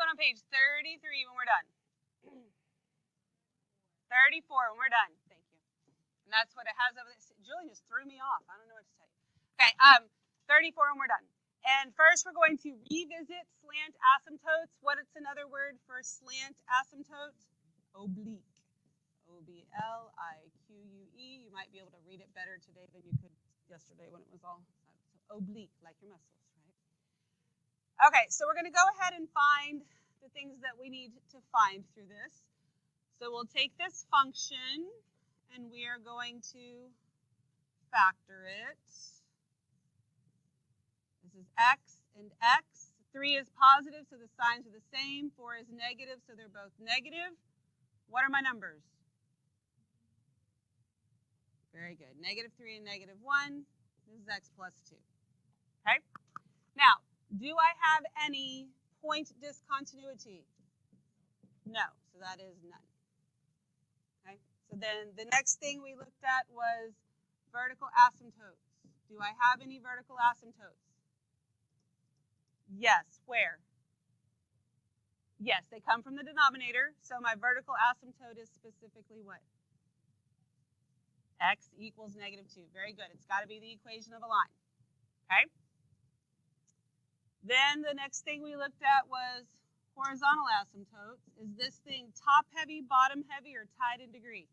on page 33 when we're done? 34 when we're done. Thank you. And that's what it has over there. Julian just threw me off. I don't know what to tell you. Okay, 34 when we're done. And first we're going to revisit slant asymptotes. What is another word for slant asymptote? Oblique. O-B-L-I-Q-U-E. You might be able to read it better today than you could yesterday when it was all oblique, like your muscles, right? Okay, so we're going to go ahead and find the things that we need to find through this. So we'll take this function, and we are going to factor it. This is x and x. 3 is positive, so the signs are the same. 4 is negative, so they're both negative. What are my numbers? Very good. -3 and -1. This is x plus 2. Okay? Now, do I have any point discontinuity? No, so that is none. Okay? So then the next thing we looked at was vertical asymptotes. Do I have any vertical asymptotes? Yes. Where? Yes, they come from the denominator. So my vertical asymptote is specifically what? X equals -2. Very good. It's got to be the equation of a line. Okay? Then the next thing we looked at was horizontal asymptotes. Is this thing top heavy, bottom heavy, or tied in degree?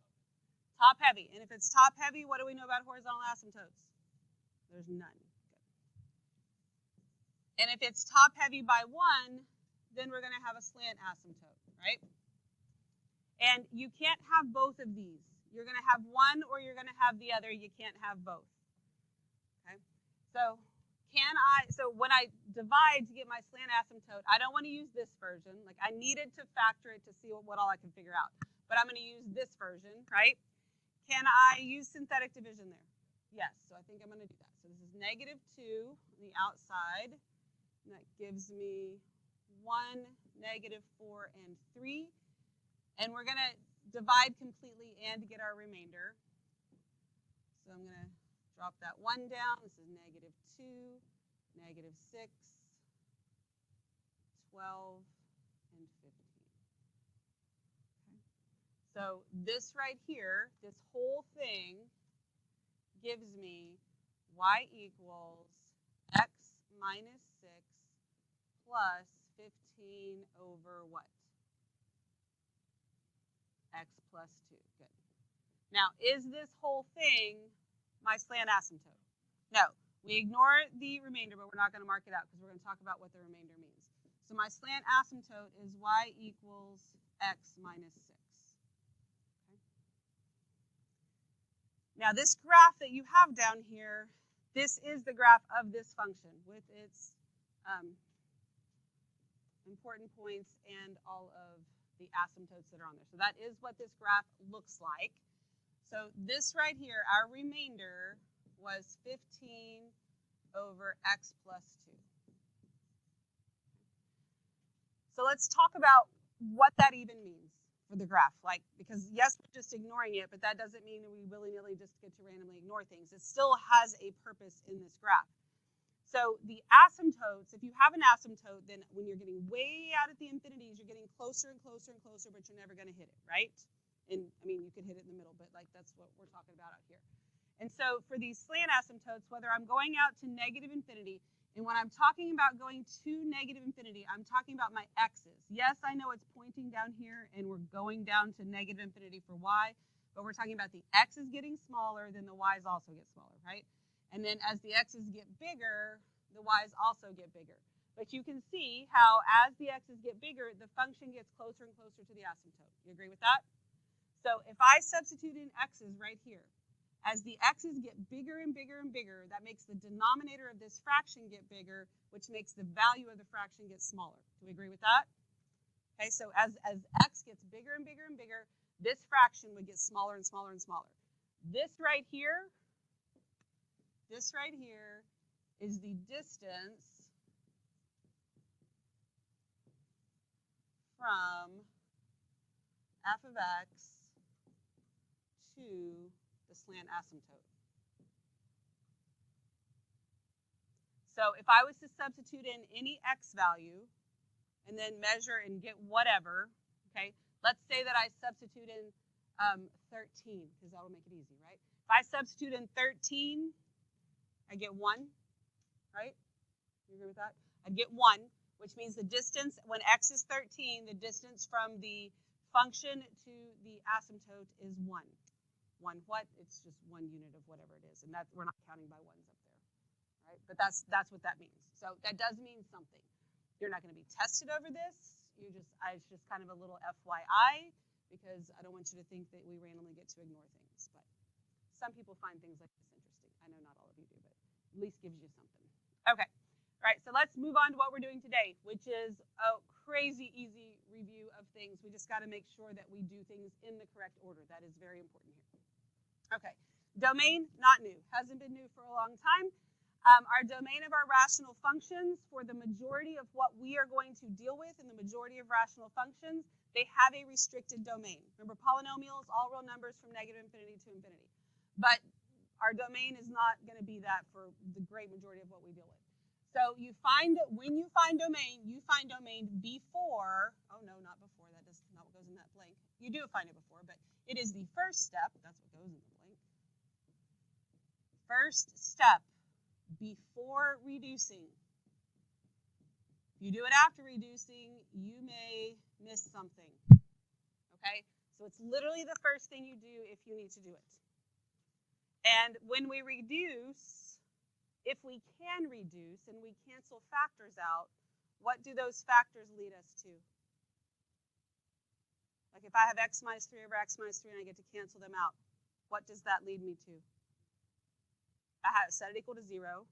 Top heavy. And if it's top heavy, what do we know about horizontal asymptotes? There's none. Good. And if it's top heavy by 1, then we're going to have a slant asymptote, right? And you can't have both of these. You're going to have one or you're going to have the other. You can't have both. Okay? So when I divide to get my slant asymptote, I don't want to use this version. Like I needed to factor it to see what all I can figure out. But I'm going to use this version, right? Can I use synthetic division there? Yes, so I think I'm going to do that. So this is -2 on the outside. And that gives me 1, -4, and 3. And we're going to divide completely and get our remainder. So I'm going to drop that 1 down. This is -2, -6, 12, and 15. Okay. So this right here, this whole thing, gives me y equals x minus 6 plus 15 over what? X plus 2. Good. Now, is this whole thing my slant asymptote? No. We ignore the remainder, but we're not going to mark it out because we're going to talk about what the remainder means. So my slant asymptote is y equals x minus 6. Okay. Now, this graph that you have down here, this is the graph of this function with its important points and all of the asymptotes that are on there. So that is what this graph looks like. So this right here, our remainder was 15 over x plus 2. So let's talk about what that even means for the graph. Because yes, we're just ignoring it, but that doesn't mean we willy-nilly just get to randomly ignore things. It still has a purpose in this graph. So the asymptotes, if you have an asymptote, then when you're getting way out at the infinities, you're getting closer and closer and closer, but you're never going to hit it, right? And I mean, you could hit it in the middle, but that's what we're talking about out here. And so for these slant asymptotes, whether I'm going out to negative infinity, and when I'm talking about going to negative infinity, I'm talking about my x's. Yes, I know it's pointing down here, and we're going down to negative infinity for y, but we're talking about the x's getting smaller, then the y's also get smaller, right? And then as the x's get bigger, the y's also get bigger. But you can see how as the x's get bigger, the function gets closer and closer to the asymptote. You agree with that? So if I substitute in x's right here, as the x's get bigger and bigger and bigger, that makes the denominator of this fraction get bigger, which makes the value of the fraction get smaller. Do we agree with that? Okay, so as x gets bigger and bigger and bigger, this fraction would get smaller and smaller and smaller. This right here is the distance from f of x to the slant asymptote. So if I was to substitute in any x value, and then measure and get whatever, okay? Let's say that I substitute in 13, because that will make it easy, right? If I substitute in 13, I get 1, right? You agree with that? I get 1, which means the distance, when x is 13, the distance from the function to the asymptote is 1. 1 what? It's just 1 unit of whatever it is, and that we're not counting by ones up there, right? But that's what that means. So that does mean something. You're not going to be tested over this. It's just kind of a little FYI, because I don't want you to think that we randomly get to ignore things. But some people find things like this interesting. I know not all of you do, but at least gives you something. Okay. All right, so let's move on to what we're doing today, which is a crazy easy review of things. We just got to make sure that we do things in the correct order. That is very important here. Okay, domain, not new. Hasn't been new for a long time. Our domain of our rational functions, for the majority of what we are going to deal with in the majority of rational functions, they have a restricted domain. Remember, polynomials, all real numbers from negative infinity to infinity. But our domain is not going to be that for the great majority of what we deal with. So when you find domain before, oh no, not before, that is not what goes in that blank. You do find it before, but it is the first step, that's what goes in the blank. First step before reducing. If you do it after reducing, you may miss something, okay? So it's literally the first thing you do if you need to do it. And when we reduce, if we can reduce and we cancel factors out, what do those factors lead us to? Like if I have x minus 3 over x minus 3 and I get to cancel them out, what does that lead me to? I have set it equal to 0,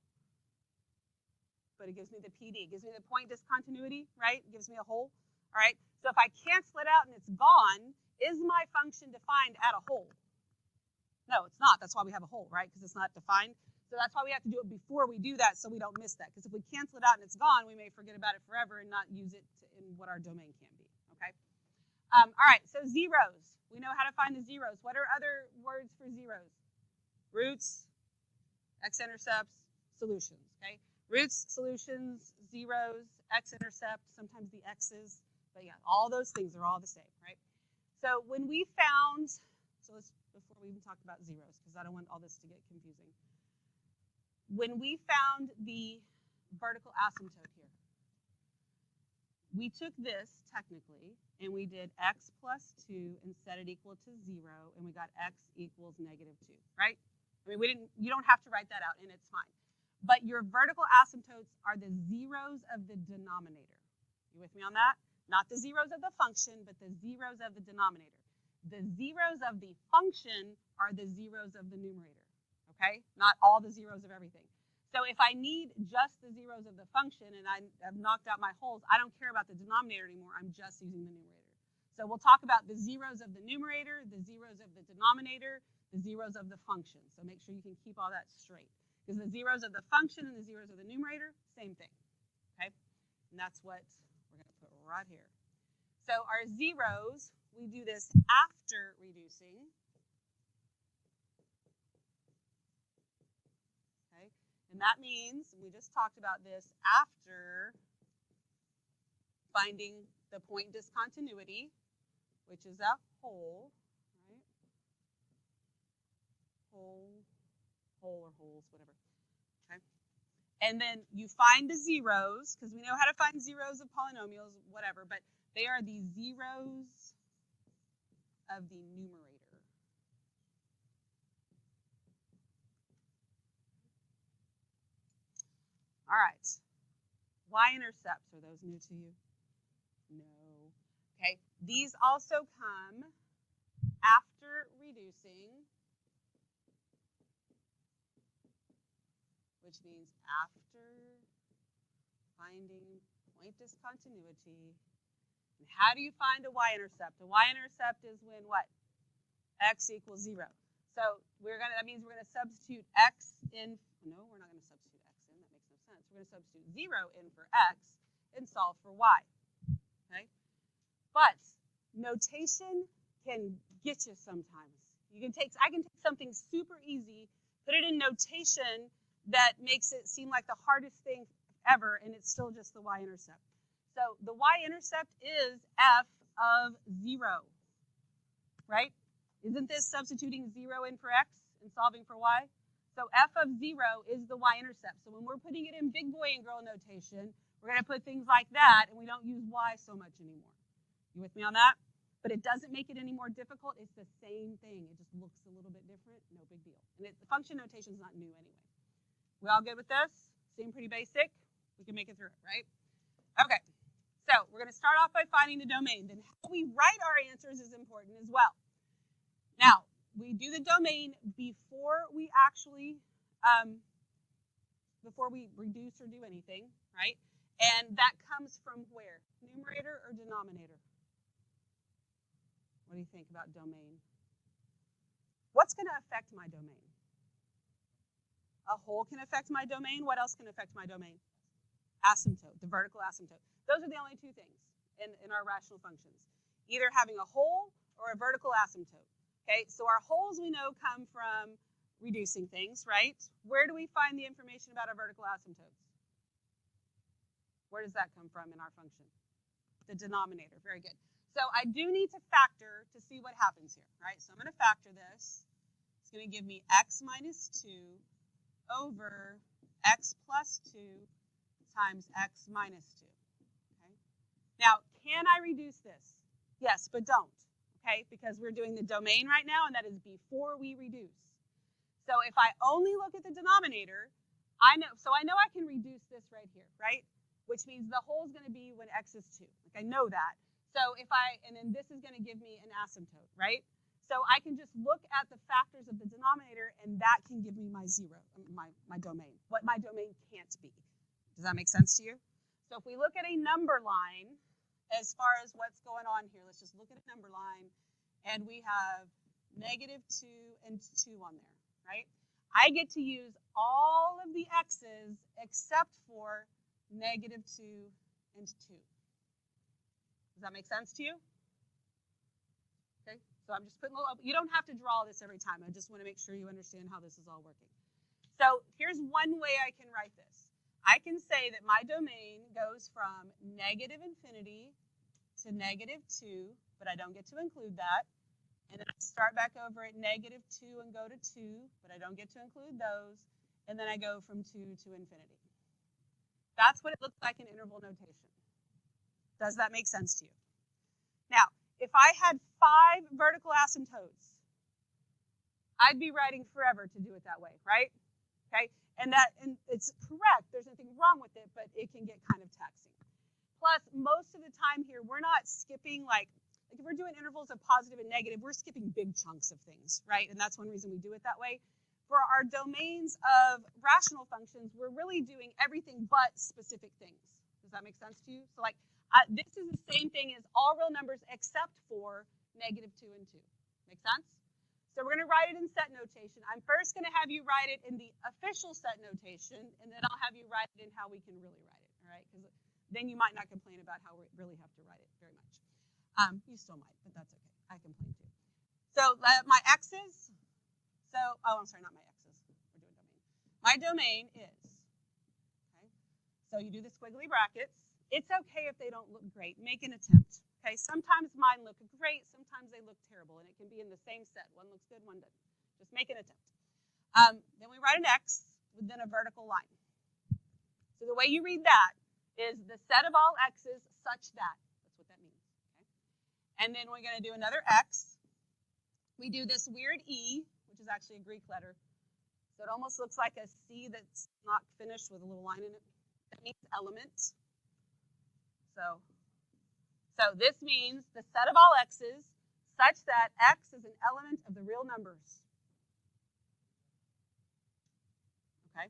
but it gives me the PD. It gives me the point discontinuity, right? It gives me a hole, all right? So if I cancel it out and it's gone, is my function defined at a hole? No, it's not. That's why we have a hole, right? Because it's not defined. So that's why we have to do it before we do that so we don't miss that. Because if we cancel it out and it's gone, we may forget about it forever and not use it in what our domain can be, okay? All right, so zeros. We know how to find the zeros. What are other words for zeros? Roots, x-intercepts, solutions, okay? Roots, solutions, zeros, x-intercept, sometimes the x's. But yeah, all those things are all the same, right? So when we found, before we even talk about zeros, because I don't want all this to get confusing. When we found the vertical asymptote here, we took this technically and we did x plus 2 and set it equal to 0, and we got x equals negative 2, right? I mean, you don't have to write that out, and it's fine. But your vertical asymptotes are the zeros of the denominator. You with me on that? Not the zeros of the function, but the zeros of the denominator. The zeros of the function are the zeros of the numerator, okay? Not all the zeros of everything. So if I need just the zeros of the function and I have knocked out my holes, I don't care about the denominator anymore. I'm just using the numerator. So we'll talk about the zeros of the numerator, the zeros of the denominator, the zeros of the function. So make sure you can keep all that straight. Because the zeros of the function and the zeros of the numerator, same thing, okay? And that's what we're going to put right here. So our zeros, we do this after reducing. Okay? And that means, we just talked about this, after finding the point discontinuity, which is a hole, right? Hole or holes, whatever. Okay. And then you find the zeros, because we know how to find zeros of polynomials, whatever, but they are the zeros of the numerator. All right. Y-intercepts, are those new to you? No. Okay. These also come after reducing, which means after finding point discontinuity. And how do you find a y-intercept? A y-intercept is when what? X equals 0. So that means we're going to substitute x in. No, we're not going to substitute x in. That makes no sense. We're going to substitute 0 in for x and solve for y. Okay? But notation can get you sometimes. I can take something super easy, put it in notation that makes it seem like the hardest thing ever, and it's still just the y-intercept. So the y-intercept is f of 0, right? Isn't this substituting 0 in for x and solving for y? So f of 0 is the y-intercept. So when we're putting it in big boy and girl notation, we're going to put things like that, and we don't use y so much anymore. You with me on that? But it doesn't make it any more difficult. It's the same thing. It just looks a little bit different. No big deal. And the function notation is not new anyway. We all good with this? Seem pretty basic? We can make it through it, right? Okay. So we're going to start off by finding the domain. Then how we write our answers is important as well. Now, we do the domain before we actually, before we reduce or do anything, right? And that comes from where? Numerator or denominator? What do you think about domain? What's going to affect my domain? A whole can affect my domain. What else can affect my domain? Asymptote, the vertical asymptote. Those are the only two things in our rational functions. Either having a whole or a vertical asymptote. Okay, so our wholes we know come from reducing things, right? Where do we find the information about our vertical asymptotes? Where does that come from in our function? The denominator, very good. So I do need to factor to see what happens here, right? So I'm going to factor this. It's going to give me x minus 2 over x plus 2 times x minus 2. Okay? Now, can I reduce this? Yes, but don't, okay? Because we're doing the domain right now, and that is before we reduce. So if I only look at the denominator, I know I can reduce this right here, right? Which means the whole is going to be when x is 2. Like I know that. So and then this is going to give me an asymptote, right? So I can just look at the factors of the denominator, and that can give me my zero, my domain, what my domain can't be. Does that make sense to you? So if we look at a number line, as far as what's going on here, let's just look at a number line, and we have -2 and 2 on there, right? I get to use all of the x's except for -2 and 2. Does that make sense to you? Okay, so I'm just putting a little, you don't have to draw this every time. I just want to make sure you understand how this is all working. So here's one way I can write this. I can say that my domain goes from -infinity to -2, but I don't get to include that. And then I start back over at -2 and go to 2, but I don't get to include those. And then I go from 2 to infinity. That's what it looks like in interval notation. Does that make sense to you? Now, if I had 5 vertical asymptotes, I'd be writing forever to do it that way, right? Okay, and it's correct. There's nothing wrong with it, but it can get kind of taxing. Plus, most of the time here, we're not skipping like if we're doing intervals of positive and negative, we're skipping big chunks of things, right? And that's one reason we do it that way. For our domains of rational functions, we're really doing everything but specific things. Does that make sense to you? So like, this is the same thing as all real numbers except for -2 and 2. Make sense? So we're going to write it in set notation. I'm first going to have you write it in the official set notation, and then I'll have you write it in how we can really write it, all right? Because then you might not complain about how we really have to write it very much. You still might, but that's okay. I complain too. So my x's, I'm sorry, not my x's. We're doing domain. My domain is, okay, so you do the squiggly brackets. It's okay if they don't look great. Make an attempt. Okay, sometimes mine look great, sometimes they look terrible, and it can be in the same set. One looks good, one doesn't. Just make an attempt. Then we write an X with then a vertical line. So the way you read that is the set of all X's such that. That's what that means. Okay? And then we're going to do another X. We do this weird E, which is actually a Greek letter. So it almost looks like a C that's not finished with a little line in it. That means element. So this means the set of all x's such that x is an element of the real numbers. Okay?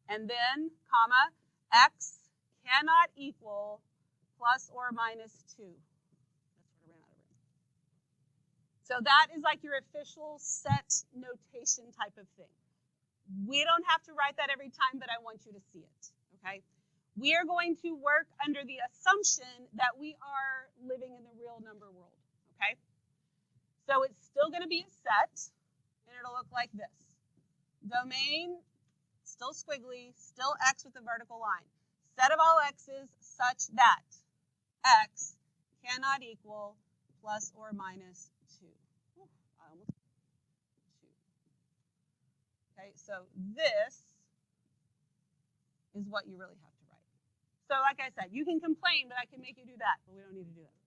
And then, comma, x cannot equal plus or minus 2. That's what I ran out of room. So that is like your official set notation type of thing. We don't have to write that every time, but I want you to see it. Okay? We are going to work under the assumption that we are living in the real number world, okay? So it's still going to be a set, and it'll look like this. Domain, still squiggly, still x with a vertical line. Set of all x's such that. x cannot equal plus or minus 2. Ooh, I almost 2. Okay, so this is what you really have to write. So like I said, you can complain, but I can make you do that, but we don't need to do it.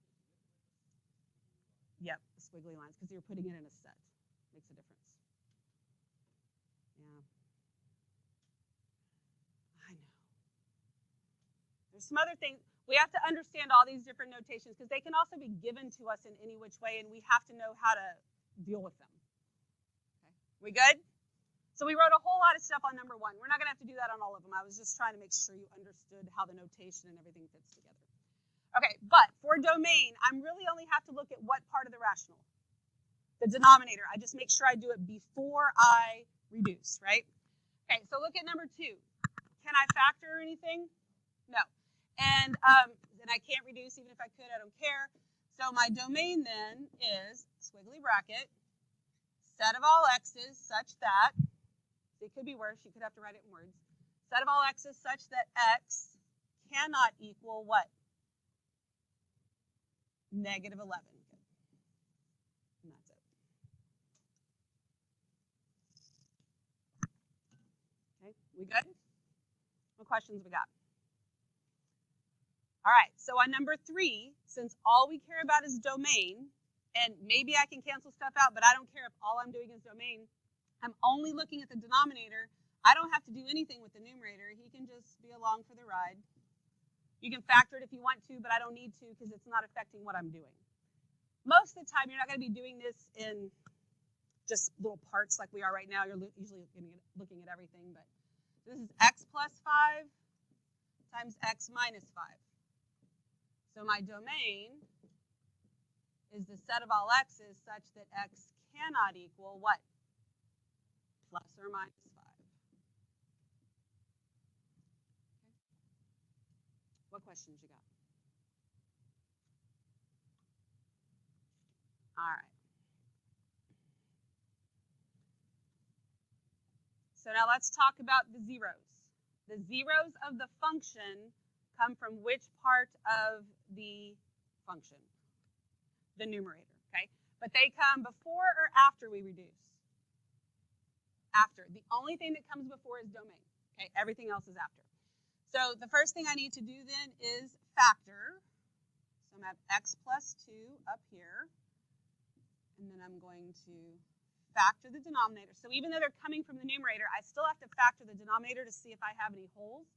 Yep, the squiggly lines, because you're putting it in a set. Makes a difference. Yeah. I know. There's some other things. We have to understand all these different notations because they can also be given to us in any which way, and we have to know how to deal with them. Okay. We good? So we wrote a whole lot of stuff on number 1. We're not going to have to do that on all of them. I was just trying to make sure you understood how the notation and everything fits together. Okay, but for domain, I'm really only have to look at what part of the rational? The denominator. I just make sure I do it before I reduce, right? Okay, so look at number 2. Can I factor anything? No. And I can't reduce even if I could. I don't care. So my domain then is squiggly bracket, set of all x's such that, it could be worse. You could have to write it in words. Set of all x's such that x cannot equal what? Negative 11. And that's it. Okay, we good? What questions we got? All right, so on number 3, since all we care about is domain, and maybe I can cancel stuff out, but I don't care if all I'm doing is domain. I'm only looking at the denominator. I don't have to do anything with the numerator. He can just be along for the ride. You can factor it if you want to, but I don't need to because it's not affecting what I'm doing. Most of the time, you're not going to be doing this in just little parts like we are right now. You're usually looking at everything, but this is x plus 5 times x minus 5. So my domain is the set of all x's such that x cannot equal what? Plus or minus 5. Okay. What questions you got? All right. So now let's talk about the zeros. The zeros of the function come from which part of the function? The numerator, okay? But they come before or after we reduce? After. The only thing that comes before is domain, okay? Everything else is after. So the first thing I need to do then is factor. So I'm going to have x plus 2 up here. And then I'm going to factor the denominator. So even though they're coming from the numerator, I still have to factor the denominator to see if I have any holes.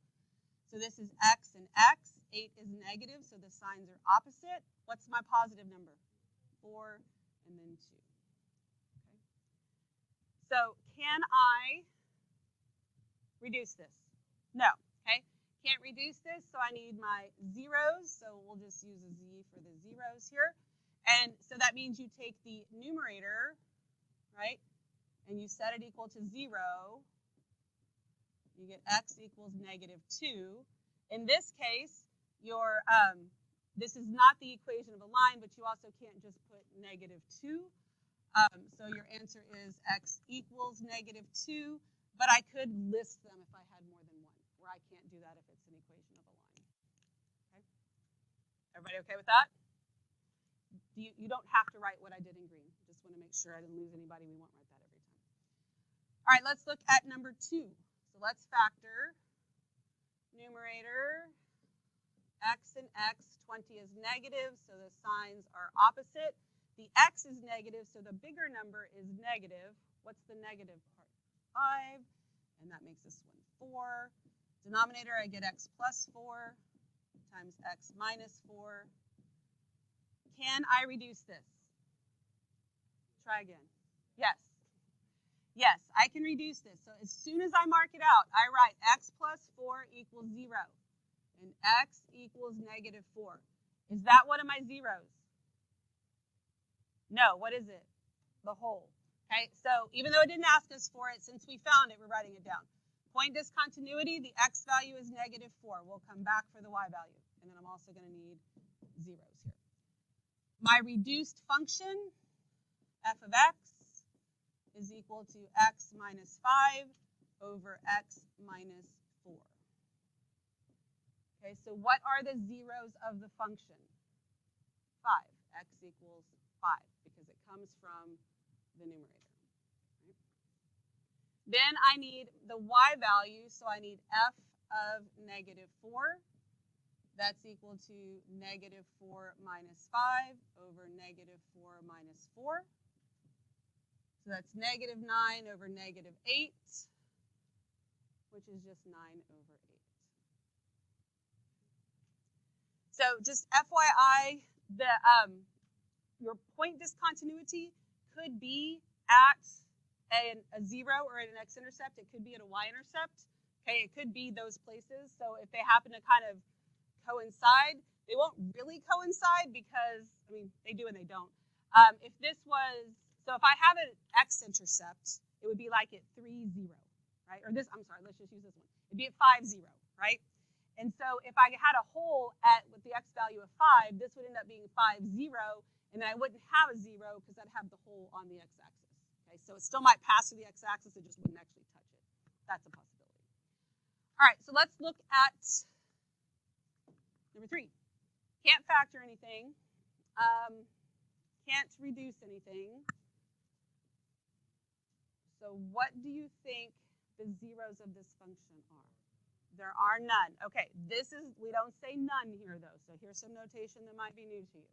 So this is x and x. 8 is negative, so the signs are opposite. What's my positive number? 4 and then 2. Okay. So can I reduce this? No. Okay. Can't reduce this, so I need my zeros. So we'll just use a z for the zeros here. And so that means you take the numerator, right, and you set it equal to 0. You get x equals negative 2. In this case, this is not the equation of a line, but you also can't just put negative 2. So your answer is x equals negative 2, but I could list them if I had more than one, where I can't do that if it's an equation of a line. Okay? Everybody okay with that? You don't have to write what I did in green. Just want to make sure I didn't lose anybody. We won't write that every time. All right, let's look at number 2. So let's factor numerator. X and x, 20 is negative, so the signs are opposite. The x is negative, so the bigger number is negative. What's the negative part? 5, and that makes this one 4. Denominator, I get x plus 4 times x minus 4. Can I reduce this? Try again. Yes. Yes, I can reduce this. So as soon as I mark it out, I write x plus 4 equals 0. And x equals negative 4. Is that one of my zeros? No, what is it? The whole. Okay, so even though it didn't ask us for it, since we found it, we're writing it down. Point discontinuity, the x value is negative 4. We'll come back for the y value. And then I'm also going to need zeros here. My reduced function, f of x, is equal to x minus 5 over x minus 4. Okay, so what are the zeros of the function? 5. X equals 5 because it comes from the numerator. Right? Then I need the y value, so I need f of negative 4. That's equal to negative 4 minus 5 over negative 4 minus 4. So that's negative 9 over negative 8, which is just 9 over 8. So just FYI, your point discontinuity could be at a 0 or at an x-intercept. It could be at a y-intercept. Okay, it could be those places. So if they happen to kind of coincide, they won't really coincide because, I mean, they do and they don't. If this was, so if I have an x-intercept, it would be like at 3, 0, right? Or this, I'm sorry, let's just use this one. It'd be at 5, 0, right? And so if I had a hole with the x value of 5, this would end up being 5, 0, and then I wouldn't have a 0 because I'd have the hole on the x-axis. Okay, so it still might pass through the x-axis, it just wouldn't actually touch it. That's a possibility. All right, so let's look at number 3. Can't factor anything. Can't reduce anything. So what do you think the zeros of this function are? There are none. Okay, we don't say none here though, so here's some notation that might be new to you.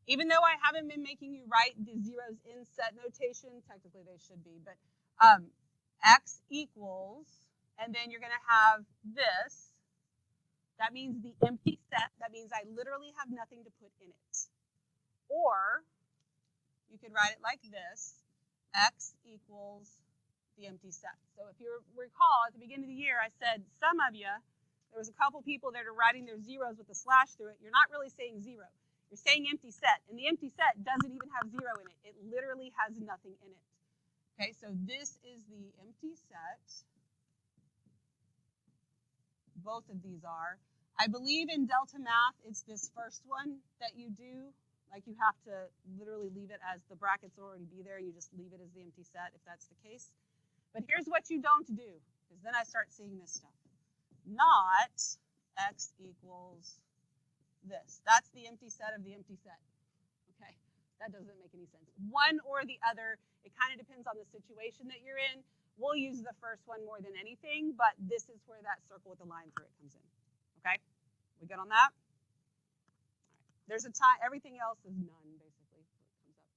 Even though I haven't been making you write the zeros in set notation, technically they should be, but x equals, and then you're going to have this. That means the empty set. That means I literally have nothing to put in it. Or you could write it like this. X equals the empty set. So if you recall, at the beginning of the year, I said some of you, there was a couple people that are writing their zeros with a slash through it. You're not really saying 0. You're saying empty set. And the empty set doesn't even have 0 in it. It literally has nothing in it. Okay, so this is the empty set. Both of these are. I believe in Delta Math, it's this first one that you do. Like you have to literally leave it as the brackets already be there. You just leave it as the empty set if that's the case. But here's what you don't do, because then I start seeing this stuff. Not x equals this. That's the empty set of the empty set. Okay, that doesn't make any sense. One or the other, it kind of depends on the situation that you're in. We'll use the first one more than anything, but this is where that circle with the line through it comes in. Okay, we good on that? All right. There's a time, everything else is none, basically, when it comes up.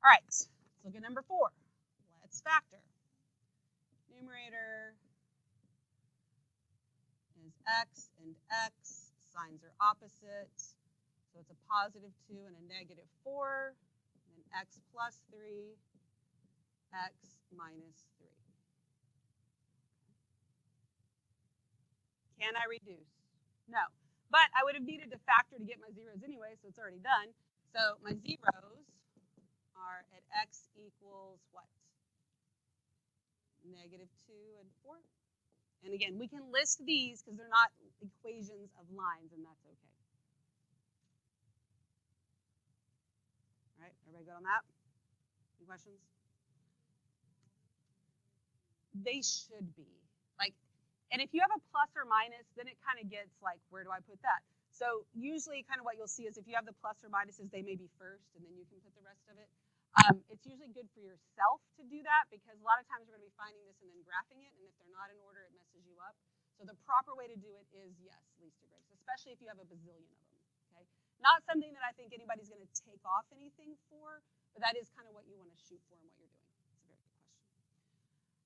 All right, let's look at number 4. Let's factor. Numerator is x and x. Signs are opposite. So it's a positive 2 and a negative 4. And then x plus 3, x minus 3. Can I reduce? No. But I would have needed to factor to get my zeros anyway, so it's already done. So my zeros are at x equals what? Negative 2 and 4. And again, we can list these because they're not equations of lines, and that's okay. All right, everybody good on that? Any questions? They should be. And if you have a plus or minus, then it kind of gets like, where do I put that? So usually kind of what you'll see is if you have the plus or minuses, they may be first, and then you can put the rest of it. It's usually good for yourself to do that because a lot of times you're going to be finding this and then graphing it, and if they're not in order, it messes you up. So the proper way to do it is, yes, least to greatest, especially if you have a bazillion of them. Okay, not something that I think anybody's going to take off anything for, but that is kind of what you want to shoot for and what you're doing. It's a very good question.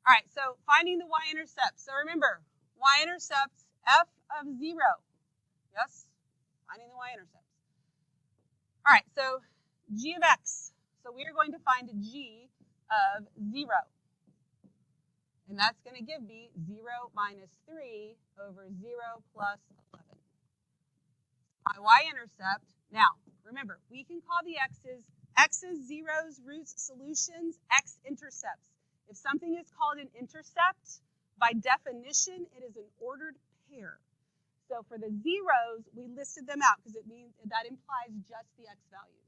All right, so finding the y-intercept. So remember, y-intercepts f of 0. Yes, finding the y-intercepts. All right, so g of x. So we are going to find g of 0. And that's going to give me 0 minus 3 over 0 plus 11. My y-intercept, now, remember, we can call the x's, zeros, roots, solutions, x-intercepts. If something is called an intercept, by definition, it is an ordered pair. So for the zeros, we listed them out because it means that implies just the x values.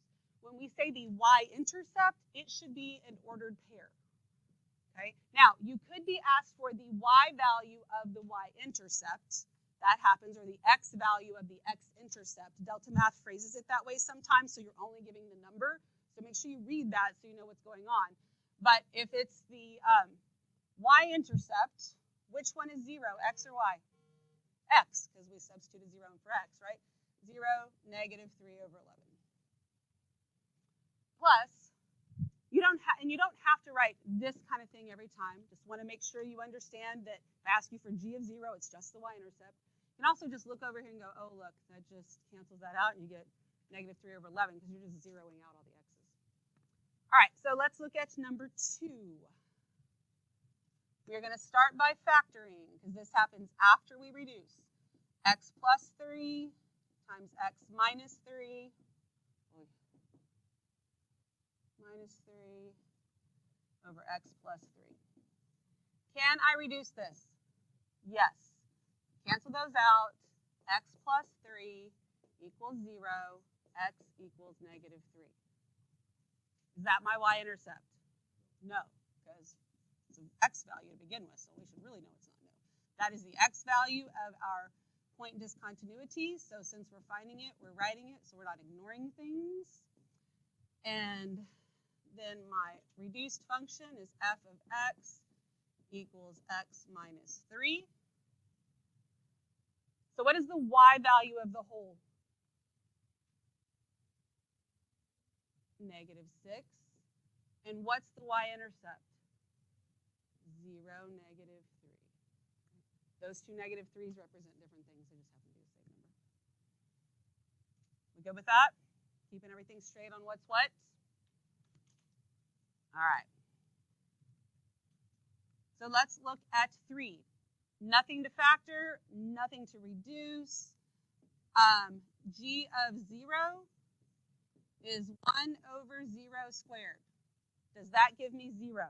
When we say the y-intercept, it should be an ordered pair. Okay. Now, you could be asked for the y value of the y-intercept. that happens, or the x value of the x-intercept. Delta Math phrases it that way sometimes, so you're only giving the number. So make sure you read that so you know what's going on. But if it's the y-intercept, which one is 0, x or y? X, because we substituted 0 in for x, right? 0, negative 3 over 11. Plus, you don't have to write this kind of thing every time. Just want to make sure you understand that if I ask you for g of 0, it's just the y-intercept. You can also just look over here and go, oh, look, that just cancels that out, and you get negative 3 over 11 because you're just zeroing out all the x's. All right, so let's look at number 2. We're going to start by factoring, because this happens after we reduce. X plus 3 times x minus 3 minus 3 over x plus 3. Can I reduce this? Yes. Cancel those out. X plus 3 equals 0. X equals negative 3. Is that my y-intercept? No, because it's an x value to begin with, so we should really know it's not no. That is the x value of our point discontinuity. So since we're finding it, we're writing it, so we're not ignoring things. And then my reduced function is f of x equals x minus 3. So what is the y value of the whole? Negative 6. And what's the y-intercept? 0, negative 3. Those two negative 3's represent different things. They just happen to be the same number. We good with that? Keeping everything straight on what's what? All right. So let's look at 3. Nothing to factor, nothing to reduce. G of 0 is 1 over 0 squared. Does that give me 0?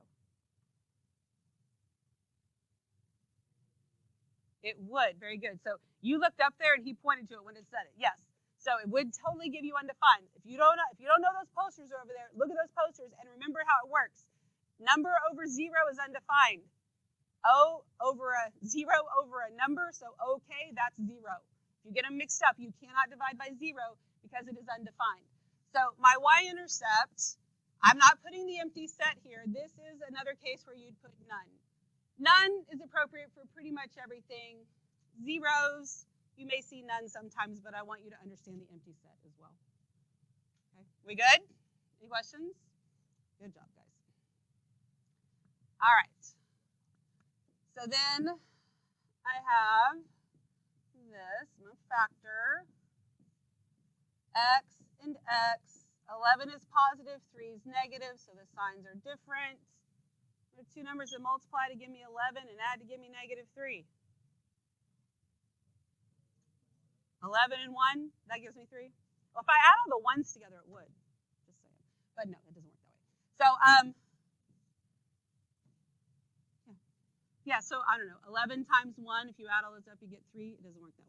It would. Very good. So you looked up there and he pointed to it when it said it. Yes. So it would totally give you undefined. If you don't know those posters over there, look at those posters and remember how it works. Number over 0 is undefined. O over a 0 over a number, so okay, that's 0. If you get them mixed up, you cannot divide by 0 because it is undefined. So my y-intercept, I'm not putting the empty set here. This is another case where you'd put none. None is appropriate for pretty much everything. Zeros, you may see none sometimes, but I want you to understand the empty set as well. Okay, we good? Any questions? Good job, guys. All right. So then I have this. I'm going to factor x and x. 11 is positive, 3 is negative, so the signs are different. There are two numbers that multiply to give me 11 and add to give me negative 3. 11 and 1, that gives me 3. Well, if I add all the ones together, it would. Just saying. But no, it doesn't work that way. So, yeah, so I don't know. 11 times 1, if you add all those up, you get 3. It doesn't work that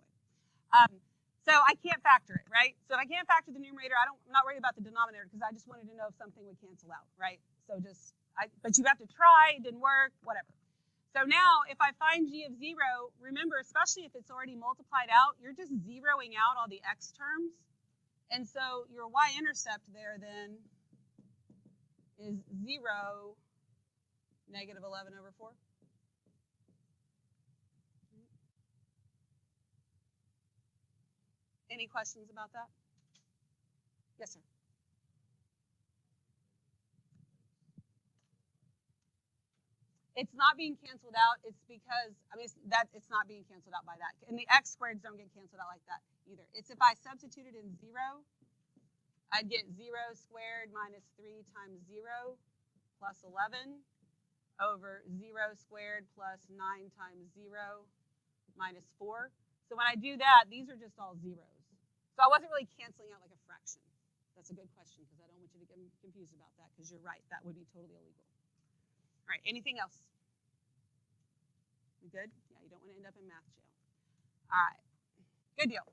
way. So I can't factor it, right? So if I can't factor the numerator, I'm not worried about the denominator because I just wanted to know if something would cancel out, right? So but you have to try, it didn't work, whatever. So now if I find g of 0, remember, especially if it's already multiplied out, you're just zeroing out all the x terms. And so your y-intercept there then is 0, negative 11 over 4. Any questions about that? Yes, sir. It's not being canceled out. It's because, it's not being canceled out by that. And the x squareds don't get canceled out like that either. It's if I substituted in 0, I'd get 0 squared minus 3 times 0 plus 11 over 0 squared plus 9 times 0 minus 4. So when I do that, these are just all zeros. So I wasn't really canceling out like a fraction. That's a good question because I don't want you to get confused about that because you're right. That would be totally illegal. All right, anything else? You good? Yeah, you don't want to end up in math jail. All right, good deal.